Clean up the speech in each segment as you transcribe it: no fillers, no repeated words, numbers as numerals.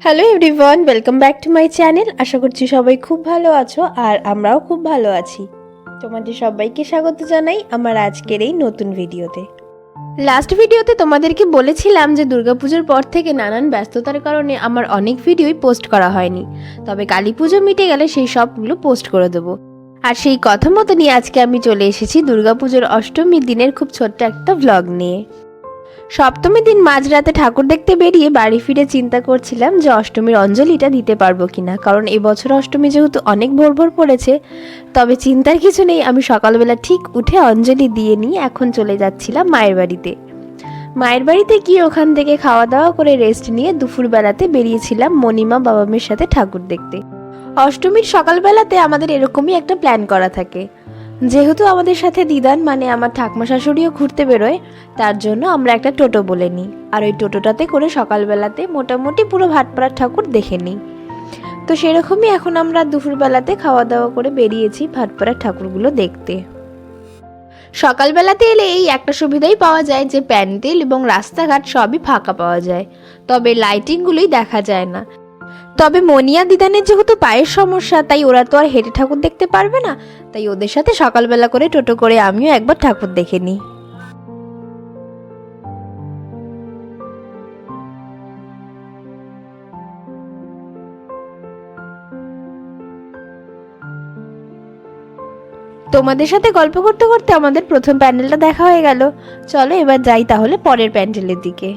Hello everyone, welcome back to my channel. আশা করছি সবাই খুব ভালো আছো আর আমরাও খুব ভালো আছি। তোমাদের সবাইকে স্বাগত জানাই আমার আজকের এই নতুন ভিডিওতে। লাস্ট ভিডিওতে তোমাদেরকে বলেছিলাম যে দুর্গাপুজোর পর থেকে নানান ব্যস্ততার কারণে আমার অনেক ভিডিওই পোস্ট করা হয়নি, তবে কালী পুজো মিটে গেলে সেই সবগুলো পোস্ট করে দেবো। আর সেই কথা মতো নিয়ে আজকে আমি চলে এসেছি দুর্গাপুজোর অষ্টমীর দিনের খুব ছোট্ট একটা ভ্লগ নিয়ে। সপ্তমী দিন মাঝরাতে ঠাকুর দেখতে বেরিয়ে বাড়ি ফিরে চিন্তা করছিলাম যে অষ্টমীর অঞ্জলিটা দিতে পারবো কিনা, কারণ এবছর অষ্টমী যেহেতু অনেক ভোর ভোর পড়েছে। তবে চিন্তার কিছু নেই, আমি সকালবেলা ঠিক উঠে অঞ্জলি দিয়ে নিয়ে এখন চলে যাচ্ছিলাম মায়ের বাড়িতে। মায়ের বাড়িতে গিয়ে ওখান থেকে খাওয়া দাওয়া করে রেস্ট নিয়ে দুপুরবেলাতে বেরিয়েছিলাম মণিমা বাবা মেয়ের সাথে ঠাকুর দেখতে। অষ্টমীর সকালবেলাতে আমাদের এরকমই একটা প্ল্যান করা থাকে, যেহেতু আমাদের সাথে দিদান মানে আমার ঠাকুমা শাশুড়িও ঘুরতে বেরোয়, তার জন্য আমরা একটা টোটো বলে নিই। আর ওই টোটোটাতে করে সকালবেলাতে মোটামুটি পুরো ভাটপাড়ার ঠাকুর দেখে নিই। তো সেরকমই এখন আমরা দুপুরবেলাতে খাওয়া দাওয়া করে বেরিয়েছি ভাটপাড়ার ঠাকুরগুলো দেখতে। সকালবেলাতে এলে এই একটা সুবিধাই পাওয়া যায় যে প্যান্ডেল এবং রাস্তাঘাট সবই ফাঁকা পাওয়া যায়, তবে লাইটিংগুলোই দেখা যায় না। তবে মনিয়া দিদানের যেহেতু পায়ের সমস্যা, তাই ওরা তো আর হেঁটে ঠাকুর দেখতে পারবে না, তাই ওদের সাথে সকালবেলা করে টোটো করে আমিও একবার ঠাকুর দেখে নিই। তোমাদের সাথে গল্প করতে করতে আমাদের প্রথম প্যান্ডেলটা দেখা হয়ে গেল। চলো এবার যাই তাহলে পরের প্যান্ডেলের দিকে।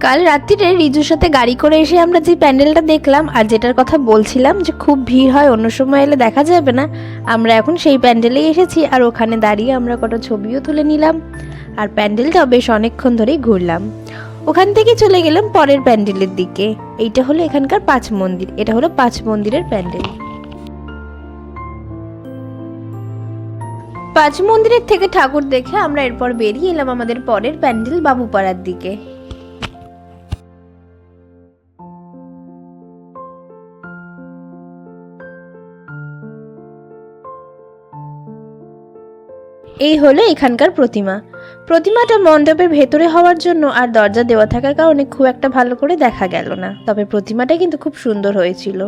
কাল রাত্রিরে রিজুর সাথে গাড়ি করে এসে আমরা যে প্যান্ডেলটা দেখলাম আর যেটার কথা বলছিলাম যে খুব ভিড় হয়, অন্য সময় এলে দেখা যাবে না, আমরা এখন সেই প্যান্ডেলেই এসেছি। আর ওখানে দাঁড়িয়ে আমরা কটা ছবিও তুলে নিলাম আর প্যান্ডেলটাও বেশ অনেকক্ষণ ধরেই ঘুরলাম। ওখান থেকে চলে গেলাম পরের প্যান্ডেলের দিকে। এইটা হলো এখানকার 5 মন্দির, এটা হলো 5 মন্দিরের প্যান্ডেল। 5 মন্দিরের থেকে ঠাকুর দেখে আমরা এরপর বেরিয়ে এলাম আমাদের পরের প্যান্ডেল বাবুপাড়ার দিকে। এই হলো এখানকার প্রতিমাটা মণ্ডপের ভেতরে হওয়ার জন্য আর দরজা দেওয়া থাকার কারণে খুব একটা ভালো করে দেখা গেল না, তবে প্রতিমাটা কিন্তু খুব সুন্দর হয়েছিল।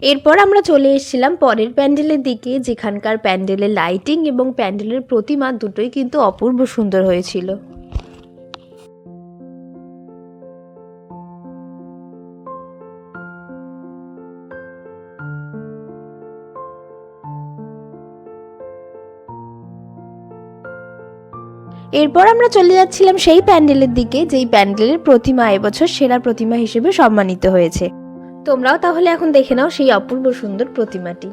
এরপর আমরা চলে এসেছিলাম পরের প্যান্ডেলের দিকে, যেখানকার প্যান্ডেলের লাইটিং এবং প্যান্ডেলের প্রতিমা দুটোই কিন্তু অপূর্ব সুন্দর হয়েছিল। এরপর আমরা চলে যাচ্ছিলাম সেই প্যান্ডেলের দিকে যেই প্যান্ডেলের প্রতিমা এবছর সেরা প্রতিমা হিসেবে সম্মানিত হয়েছে। তোমরাও তাহলে এখন দেখে নাও সেই অপূর্ব সুন্দর প্রতিমাটি।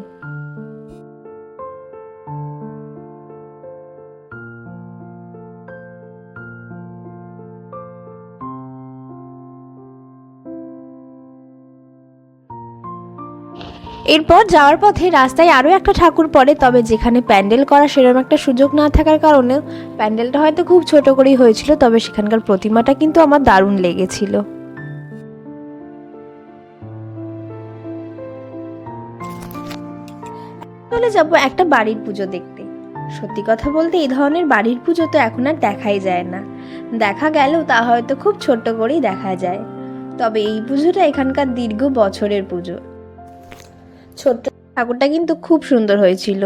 এরপর যাওয়ার পথে রাস্তায় আরও একটা ঠাকুর পড়ে, তবে যেখানে প্যান্ডেল করা সেরকম একটা সুযোগ না থাকার কারণেও প্যান্ডেলটা হয়তো খুব ছোট করেই হয়েছিল, তবে সেখানকার প্রতিমাটা কিন্তু আমার দারুণ লেগেছিল। চলে যাব একটা বাড়ির পুজো দেখতে। সত্যি কথা বলতে এই ধরনের বাড়ির পুজো তো এখন আর দেখাই যায় না, দেখা গেলেও তা হয়তো খুব ছোট্ট করেই দেখা যায়। তবে এই পুজোটা এখানকার দীর্ঘ বছরের পুজো। ছোট্ট ঠাকুরটা কিন্তু খুব সুন্দর হয়েছিল।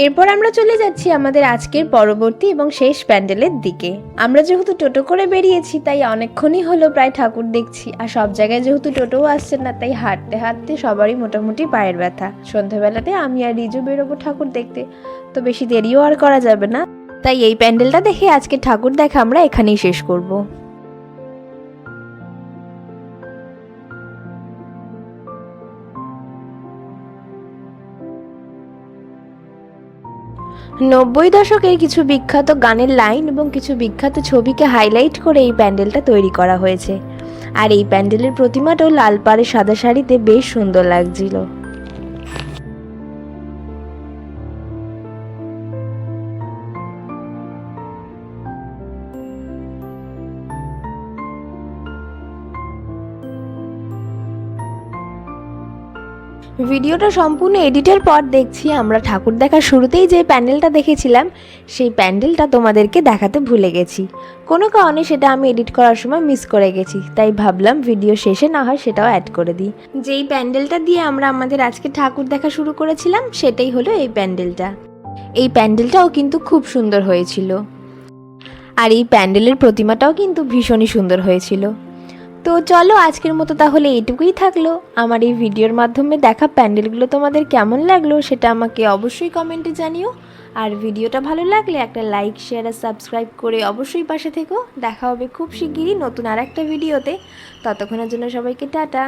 এরপর আমরা চলে যাচ্ছি আমাদের আজকের পরবর্তী এবং শেষ প্যান্ডেলের দিকে। আমরা যেহেতু টোটো করে বেরিয়েছি তাই অনেকক্ষণই হলো প্রায় ঠাকুর দেখছি, আর সব জায়গায় যেহেতু টোটোও আসছে না তাই হাঁটতে হাঁটতে সবারই মোটামুটি পায়ের ব্যথা। সন্ধ্যাবেলাতে আমি আর রিজু বেরোবো ঠাকুর দেখতে, তো বেশি দেরিও আর করা যাবে না, তাই এই প্যান্ডেলটা দেখে আজকে ঠাকুর দেখা আমরা এখানেই শেষ করব। নব্বই দশকের কিছু বিখ্যাত গানের লাইন এবং কিছু বিখ্যাত ছবিকে হাইলাইট করে এই প্যান্ডেলটা তৈরি করা হয়েছে। আর এই প্যান্ডেলের প্রতিমাটাও লাল পাড়ে সাদা শাড়িতে বেশ সুন্দর লাগছিল। ভিডিওটা সম্পূর্ণ এডিটের পর দেখছি আমরা ঠাকুর দেখার শুরুতেই যে প্যান্ডেলটা দেখেছিলাম সেই প্যান্ডেলটা তোমাদেরকে দেখাতে ভুলে গেছি। কোনো কারণে সেটা আমি এডিট করার সময় মিস করে গেছি, তাই ভাবলাম ভিডিও শেষে না হয় সেটাও অ্যাড করে দিই। যেই প্যান্ডেলটা দিয়ে আমরা আমাদের আজকে ঠাকুর দেখা শুরু করেছিলাম সেটাই হলো এই প্যান্ডেলটা। এই প্যান্ডেলটাও কিন্তু খুব সুন্দর হয়েছিল, আর এই প্যান্ডেলের প্রতিমাটাও কিন্তু ভীষণই সুন্দর হয়েছিল। তো চলো আজকের মতো তাহলে এইটুকুই থাকলো। আমার এই ভিডিওর মাধ্যমে দেখা প্যান্ডেলগুলো তোমাদের কেমন লাগলো সেটা আমাকে অবশ্যই কমেন্টে জানিও। আর ভিডিওটা ভালো লাগলে একটা লাইক, শেয়ার আর সাবস্ক্রাইব করে অবশ্যই পাশে থেকো। দেখা হবে খুব শিগগিরই নতুন আর একটা ভিডিওতে। ততক্ষণের জন্য সবাইকে টাটা।